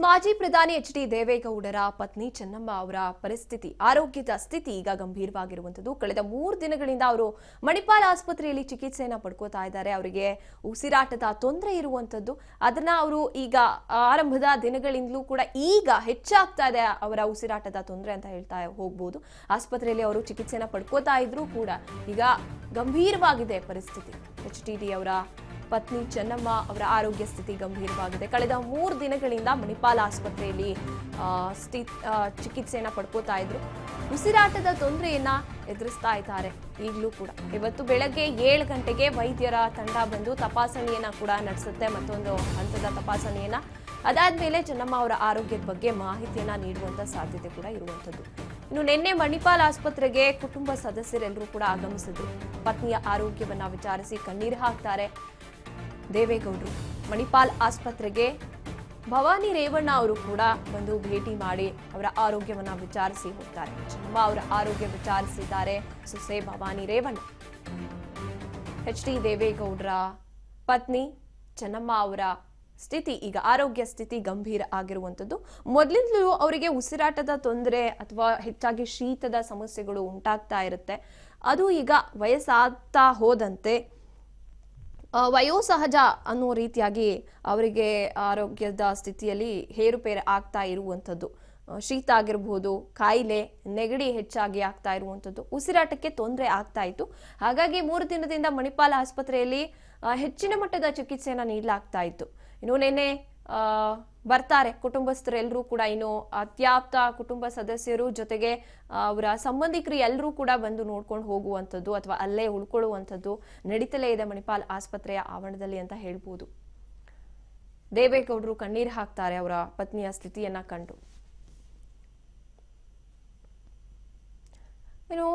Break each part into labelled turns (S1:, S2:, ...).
S1: ಮಾಜಿ ಪ್ರಧಾನಿ ಎಚ್.ಡಿ. ದೇವೇಗೌಡರ ಪತ್ನಿ ಚೆನ್ನಮ್ಮ ಅವರ ಪರಿಸ್ಥಿತಿ ಆರೋಗ್ಯದ ಸ್ಥಿತಿ ಈಗ ಗಂಭೀರವಾಗಿರುವಂತದ್ದು. ಕಳೆದ 3 ದಿನಗಳಿಂದ ಅವರು ಮಣಿಪಾಲ್ ಆಸ್ಪತ್ರೆಯಲ್ಲಿ ಚಿಕಿತ್ಸೆಯನ್ನು ಪಡ್ಕೋತಾ ಇದ್ದಾರೆ. ಅವರಿಗೆ ಉಸಿರಾಟದ ತೊಂದರೆ ಇರುವಂತದ್ದು. ಅದನ್ನ ಅವರು ಈಗ ಆರಂಭದ ದಿನಗಳಿಂದಲೂ ಕೂಡ ಈಗ ಹೆಚ್ಚಾಗ್ತಾ ಇದೆ ಅವರ ಉಸಿರಾಟದ ತೊಂದರೆ ಅಂತ ಹೇಳ್ತಾ ಹೋಗಬಹುದು. ಆಸ್ಪತ್ರೆಯಲ್ಲಿ ಅವರು ಚಿಕಿತ್ಸೆಯನ್ನು ಪಡ್ಕೋತಾ ಇದ್ರೂ ಕೂಡ ಈಗ ಗಂಭೀರವಾಗಿದೆ ಪರಿಸ್ಥಿತಿ. ಎಚ್.ಡಿ. ಅವರ ಪತ್ನಿ ಚೆನ್ನಮ್ಮ ಅವರ ಆರೋಗ್ಯ ಸ್ಥಿತಿ ಗಂಭೀರವಾಗಿದೆ. ಕಳೆದ 3 ದಿನಗಳಿಂದ ಮಣಿಪಾಲ್ ಆಸ್ಪತ್ರೆಯಲ್ಲಿ ಚಿಕಿತ್ಸೆಯನ್ನ ಪಡ್ಕೋತಾ ಇದ್ರು. ಉಸಿರಾಟದ ತೊಂದರೆಯನ್ನ ಎದುರಿಸ್ತಾ ಇದ್ದಾರೆ ಈಗಲೂ ಕೂಡ. ಇವತ್ತು ಬೆಳಗ್ಗೆ 7 ಗಂಟೆಗೆ ವೈದ್ಯರ ತಂಡ ಬಂದು ತಪಾಸಣೆಯನ್ನ ಕೂಡ ನಡೆಸುತ್ತೆ, ಮತ್ತೊಂದು ಹಂತದ ತಪಾಸಣೆಯನ್ನ. ಅದಾದ್ಮೇಲೆ ಚೆನ್ನಮ್ಮ ಅವರ ಆರೋಗ್ಯದ ಬಗ್ಗೆ ಮಾಹಿತಿಯನ್ನ ನೀಡುವಂತ ಸಾಧ್ಯತೆ ಕೂಡ ಇರುವಂತದ್ದು. ಇನ್ನು ನಿನ್ನೆ ಮಣಿಪಾಲ್ ಆಸ್ಪತ್ರೆಗೆ ಕುಟುಂಬ ಸದಸ್ಯರೆಲ್ಲರೂ ಕೂಡ ಆಗಮಿಸಿದ್ರು. ಪತ್ನಿಯ ಆರೋಗ್ಯವನ್ನ ವಿಚಾರಿಸಿ ಕಣ್ಣೀರು ಹಾಕ್ತಾರೆ ದೇವೇಗೌಡರು. ಮಣಿಪಾಲ್ ಆಸ್ಪತ್ರೆಗೆ ಭವಾನಿ ರೇವಣ್ಣ ಅವರು ಕೂಡ ಬಂದು ಭೇಟಿ ಮಾಡಿ ಅವರ ಆರೋಗ್ಯವನ್ನ ವಿಚಾರಿಸಿ ಹೋಗ್ತಾರೆ. ಚೆನ್ನಮ್ಮ ಅವರ ಆರೋಗ್ಯ ವಿಚಾರಿಸಿದ್ದಾರೆ ಸೊಸೆ ಭವಾನಿ ರೇವಣ್ಣ. ಎಚ್.ಡಿ. ದೇವೇಗೌಡರ ಪತ್ನಿ ಚೆನ್ನಮ್ಮ ಅವರ ಸ್ಥಿತಿ ಈಗ ಆರೋಗ್ಯ ಸ್ಥಿತಿ ಗಂಭೀರ ಆಗಿರುವಂತದ್ದು. ಮೊದಲಿಂದಲೂ ಅವರಿಗೆ ಉಸಿರಾಟದ ತೊಂದರೆ ಅಥವಾ ಹೆಚ್ಚಾಗಿ ಶೀತದ ಸಮಸ್ಯೆಗಳು ಉಂಟಾಗ್ತಾ ಇರುತ್ತೆ. ಅದು ಈಗ ವಯಸ್ಸಾಗ್ತಾ ಹೋದಂತೆ ವಯೋಸಹಜ ಅನ್ನೋ ರೀತಿಯಾಗಿ ಅವರಿಗೆ ಆರೋಗ್ಯದ ಸ್ಥಿತಿಯಲ್ಲಿ ಹೇರುಪೇರು ಆಗ್ತಾ ಇರುವಂಥದ್ದು. ಶೀತ ಆಗಿರಬಹುದು, ಕಾಯಿಲೆ, ನೆಗಡಿ ಹೆಚ್ಚಾಗಿ ಆಗ್ತಾ ಇರುವಂಥದ್ದು, ಉಸಿರಾಟಕ್ಕೆ ತೊಂದರೆ ಆಗ್ತಾ ಇತ್ತು. ಹಾಗಾಗಿ 3 ದಿನದಿಂದ ಮಣಿಪಾಲ್ ಆಸ್ಪತ್ರೆಯಲ್ಲಿ ಹೆಚ್ಚಿನ ಮಟ್ಟದ ಚಿಕಿತ್ಸೆಯನ್ನ ನೀಡಲಾಗ್ತಾ ಇತ್ತು. ಇನ್ನು ನಿನ್ನೆ ಬರ್ತಾರೆ ಕುಟುಂಬಸ್ಥರೆಲ್ಲರೂ ಕೂಡ, ಇನ್ನು ಅತ್ಯಾಪ್ತ ಕುಟುಂಬ ಸದಸ್ಯರು ಜೊತೆಗೆ ಅವರ ಸಂಬಂಧಿಕರು ಎಲ್ಲರೂ ಕೂಡ ಬಂದು ನೋಡ್ಕೊಂಡು ಹೋಗುವಂಥದ್ದು ಅಥವಾ ಅಲ್ಲೇ ಉಳ್ಕೊಳ್ಳುವಂಥದ್ದು ನಡೀತಲೇ ಇದೆ ಮಣಿಪಾಲ್ ಆಸ್ಪತ್ರೆಯ ಆವರಣದಲ್ಲಿ ಅಂತ ಹೇಳ್ಬೋದು. ದೇವೇಗೌಡರು ಕಣ್ಣೀರು ಹಾಕ್ತಾರೆ ಅವರ ಪತ್ನಿಯ ಸ್ಥಿತಿಯನ್ನ ಕಂಡು. ಇನ್ನು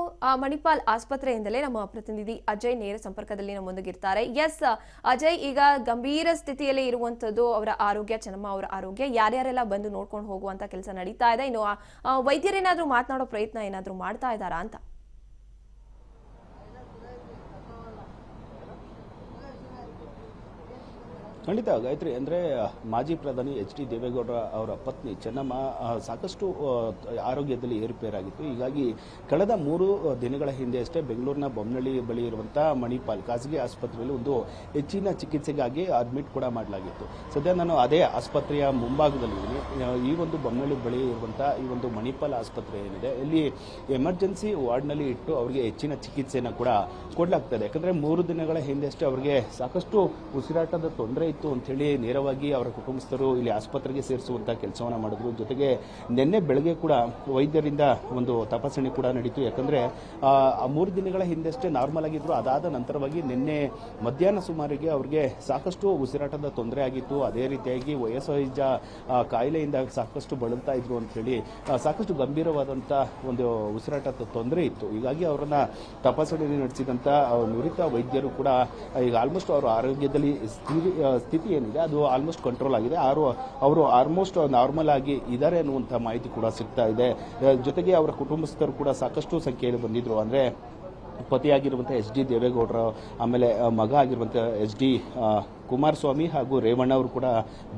S1: ಮಣಿಪಾಲ್ ಆಸ್ಪತ್ರೆಯಿಂದಲೇ ನಮ್ಮ ಪ್ರತಿನಿಧಿ ಅಜಯ್ ನೇರ ಸಂಪರ್ಕದಲ್ಲಿ ನಮ್ಮೊಂದಿಗಿರ್ತಾರೆ. ಎಸ್ ಅಜಯ್, ಈಗ ಗಂಭೀರ ಸ್ಥಿತಿಯಲ್ಲಿ ಇರುವಂತದ್ದು ಅವರ ಆರೋಗ್ಯ, ಚೆನ್ನಮ್ಮ ಅವರ ಆರೋಗ್ಯ. ಯಾರ್ಯಾರೆಲ್ಲ ಬಂದು ನೋಡ್ಕೊಂಡು ಹೋಗುವಂತ ಕೆಲಸ ನಡೀತಾ ಇದೆ? ಇನ್ನು ವೈದ್ಯರೇನಾದ್ರೂ ಮಾತನಾಡೋ ಪ್ರಯತ್ನ ಏನಾದ್ರೂ ಮಾಡ್ತಾ ಇದ್ದಾರಾ ಅಂತ?
S2: ಖಂಡಿತ ಗಾಯತ್ರಿ, ಅಂದರೆ ಮಾಜಿ ಪ್ರಧಾನಿ ಎಚ್.ಡಿ. ದೇವೇಗೌಡ ಅವರ ಪತ್ನಿ ಚೆನ್ನಮ್ಮ ಸಾಕಷ್ಟು ಆರೋಗ್ಯದಲ್ಲಿ ಏರುಪೇರಾಗಿತ್ತು. ಹೀಗಾಗಿ ಕಳೆದ 3 ದಿನಗಳ ಹಿಂದೆ ಅಷ್ಟೇ ಬೆಂಗಳೂರಿನ ಬೊಮ್ಮನಹಳ್ಳಿ ಬಳಿ ಇರುವಂಥ ಮಣಿಪಾಲ್ ಖಾಸಗಿ ಆಸ್ಪತ್ರೆಯಲ್ಲಿ ಒಂದು ಹೆಚ್ಚಿನ ಚಿಕಿತ್ಸೆಗಾಗಿ ಅಡ್ಮಿಟ್ ಕೂಡ ಮಾಡಲಾಗಿತ್ತು. ಸದ್ಯ ನಾನು ಅದೇ ಆಸ್ಪತ್ರೆಯ ಮುಂಭಾಗದಲ್ಲಿದ್ದೀನಿ. ಈ ಒಂದು ಬೊಮ್ಮನಹಳ್ಳಿ ಬಳಿ ಇರುವಂಥ ಈ ಒಂದು ಮಣಿಪಾಲ್ ಆಸ್ಪತ್ರೆ ಏನಿದೆ, ಇಲ್ಲಿ ಎಮರ್ಜೆನ್ಸಿ ವಾರ್ಡ್ನಲ್ಲಿ ಇಟ್ಟು ಅವರಿಗೆ ಹೆಚ್ಚಿನ ಚಿಕಿತ್ಸೆಯನ್ನು ಕೂಡ ಕೊಡಲಾಗ್ತದೆ. ಯಾಕಂದರೆ 3 ದಿನಗಳ ಹಿಂದೆ ಅಷ್ಟೇ ಅವರಿಗೆ ಸಾಕಷ್ಟು ಉಸಿರಾಟದ ತೊಂದರೆ ಇತ್ತು ಅಂತ ಹೇಳಿ ನೇರವಾಗಿ ಅವರ ಕುಟುಂಬಸ್ಥರು ಇಲ್ಲಿ ಆಸ್ಪತ್ರೆಗೆ ಸೇರಿಸುವಂತ ಕೆಲಸವನ್ನ ಮಾಡಿದ್ರು. ಜೊತೆಗೆ ನಿನ್ನೆ ಬೆಳಗ್ಗೆ ಕೂಡ ವೈದ್ಯರಿಂದ ಒಂದು ತಪಾಸಣೆ ಕೂಡ ನಡೀತು. ಯಾಕಂದ್ರೆ 3 ದಿನಗಳ ಹಿಂದಷ್ಟೇ ನಾರ್ಮಲ್ ಆಗಿದ್ರು. ಅದಾದ ನಂತರವಾಗಿ ನಿನ್ನೆ ಮಧ್ಯಾಹ್ನ ಸುಮಾರಿಗೆ ಅವರಿಗೆ ಸಾಕಷ್ಟು ಉಸಿರಾಟದ ತೊಂದರೆ ಆಗಿತ್ತು. ಅದೇ ರೀತಿಯಾಗಿ ವಯೋಸಹಜ ಕಾಯಿಲೆಯಿಂದ ಸಾಕಷ್ಟು ಬಳಲ್ತಾ ಇದ್ರು ಅಂತ ಹೇಳಿ ಸಾಕಷ್ಟು ಗಂಭೀರವಾದಂತ ಒಂದು ಉಸಿರಾಟದ ತೊಂದರೆ ಇತ್ತು. ಹೀಗಾಗಿ ಅವರನ್ನ ತಪಾಸಣೆ ನಡೆಸಿದಂತ ನುರಿತ ವೈದ್ಯರು ಕೂಡ ಈಗ ಆಲ್ಮೋಸ್ಟ್ ಅವರ ಆರೋಗ್ಯದಲ್ಲಿ ಸ್ಥಿತಿ ಏನಿದೆ ಅದು ಆಲ್ಮೋಸ್ಟ್ ಕಂಟ್ರೋಲ್ ಆಗಿದೆ. ಅವರು ಆಲ್ಮೋಸ್ಟ್ ನಾರ್ಮಲ್ ಆಗಿ ಇದ್ದಾರೆ ಅನ್ನುವಂಥ ಮಾಹಿತಿ ಕೂಡ ಸಿಗ್ತಾ ಇದೆ. ಜೊತೆಗೆ ಅವರ ಕುಟುಂಬಸ್ಥರು ಕೂಡ ಸಾಕಷ್ಟು ಸಂಖ್ಯೆಯಲ್ಲಿ ಬಂದಿದ್ರು. ಅಂದ್ರೆ ಪತಿಯಾಗಿರುವಂಥ ಎಚ್.ಡಿ. ದೇವೇಗೌಡರ ಆಮೇಲೆ ಮಗ ಆಗಿರುವಂಥ ಎಚ್.ಡಿ. ಕುಮಾರಸ್ವಾಮಿ ಹಾಗೂ ರೇವಣ್ಣ ಅವರು ಕೂಡ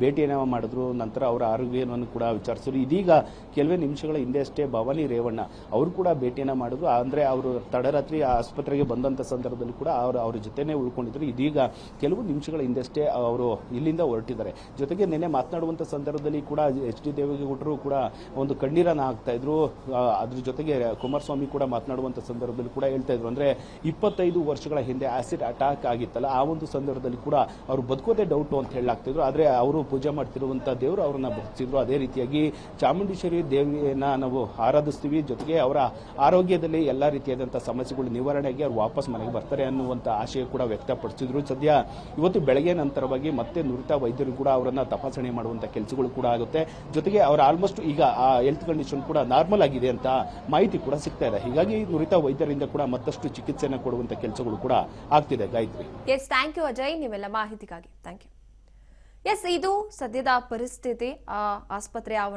S2: ಭೇಟಿಯನ್ನು ಮಾಡಿದ್ರು. ನಂತರ ಅವರ ಆರೋಗ್ಯವನ್ನು ಕೂಡ ವಿಚಾರಿಸಿದ್ರು. ಇದೀಗ ಕೆಲವೇ ನಿಮಿಷಗಳ ಹಿಂದೆ ಅಷ್ಟೇ ಭವಾನಿ ರೇವಣ್ಣ ಅವರು ಕೂಡ ಭೇಟಿಯನ್ನು ಮಾಡಿದ್ರು. ಅಂದರೆ ಅವರು ತಡರಾತ್ರಿ ಆಸ್ಪತ್ರೆಗೆ ಬಂದಂಥ ಸಂದರ್ಭದಲ್ಲಿ ಕೂಡ ಅವ್ರ ಜೊತೆನೇ ಉಳ್ಕೊಂಡಿದ್ರು. ಇದೀಗ ಕೆಲವು ನಿಮಿಷಗಳ ಹಿಂದಷ್ಟೇ ಅವರು ಇಲ್ಲಿಂದ ಹೊರಟಿದ್ದಾರೆ. ಜೊತೆಗೆ ನಿನ್ನೆ ಮಾತನಾಡುವಂಥ ಸಂದರ್ಭದಲ್ಲಿ ಕೂಡ ಎಚ್.ಡಿ. ದೇವೇಗೌಡರು ಕೂಡ ಒಂದು ಕಣ್ಣೀರನ್ನು ಹಾಕ್ತಾ ಇದ್ರು. ಅದ್ರ ಜೊತೆಗೆ ಕುಮಾರಸ್ವಾಮಿ ಕೂಡ ಮಾತನಾಡುವಂಥ ಸಂದರ್ಭದಲ್ಲಿ ಕೂಡ ಹೇಳ್ತಾ ಇದ್ರು. ಅಂದ್ರೆ 25 ವರ್ಷಗಳ ಹಿಂದೆ ಆಸಿಡ್ ಅಟ್ಯಾಕ್ ಆಗಿತ್ತಲ್ಲ, ಆ ಒಂದು ಸಂದರ್ಭದಲ್ಲಿ ಕೂಡ ಅವರು ಬದುಕೋದೇ ಡೌಟ್ ಅಂತ ಹೇಳಲಾಗ್ತಿದ್ರು. ಆದ್ರೆ ಅವರು ಪೂಜೆ ಮಾಡ್ತಿರುವಂತ ದೇವರು ಅವರನ್ನ ಬದುಕಿಸಿದ್ರು. ಅದೇ ರೀತಿಯಾಗಿ ಚಾಮುಂಡೇಶ್ವರಿ ದೇವಿಯನ್ನ ನಾವು ಆರಾಧಿಸ್ತೀವಿ. ಜೊತೆಗೆ ಅವರ ಆರೋಗ್ಯದಲ್ಲಿ ಎಲ್ಲಾ ರೀತಿಯಾದಂತಹ ಸಮಸ್ಯೆಗಳು ನಿವಾರಣೆಗೆ ಅವರು ವಾಪಸ್ ಮನೆಗೆ ಬರ್ತಾರೆ ಅನ್ನುವಂತ ಆಶಯ ಕೂಡ ವ್ಯಕ್ತಪಡಿಸಿದ್ರು. ಸದ್ಯ ಇವತ್ತು ಬೆಳಗ್ಗೆ ನಂತರವಾಗಿ ಮತ್ತೆ ನುರಿತ ವೈದ್ಯರು ಕೂಡ ಅವರನ್ನ ತಪಾಸಣೆ ಮಾಡುವಂತ ಕೆಲಸಗಳು ಕೂಡ ಆಗುತ್ತೆ. ಜೊತೆಗೆ ಅವರ ಆಲ್ಮೋಸ್ಟ್ ಈಗ ಆ ಹೆಲ್ತ್ ಕಂಡೀಷನ್ ಕೂಡ ನಾರ್ಮಲ್ ಆಗಿದೆ ಅಂತ ಮಾಹಿತಿ ಕೂಡ ಸಿಗ್ತಾ ಇದೆ. ಹೀಗಾಗಿ ನುರಿತ ವೈದ್ಯರಿಂದ ಕೂಡ ಮತ್ತಷ್ಟು ಚಿಕಿತ್ಸೆಯನ್ನು ಕೊಡುವಂತ ಕೆಲಸಗಳು ಕೂಡ ಆಗ್ತಿದೆ. Gayatri,
S1: yes, thank you Ajay, ನೀವೆಲ್ಲ ಮಾಹಿತಿಗಾಗಿ ಥ್ಯಾಂಕ್ ಯು. ಎಸ್, ಇದು ಸದ್ಯದ ಪರಿಸ್ಥಿತಿ ಆಸ್ಪತ್ರೆ ಆವರಣ.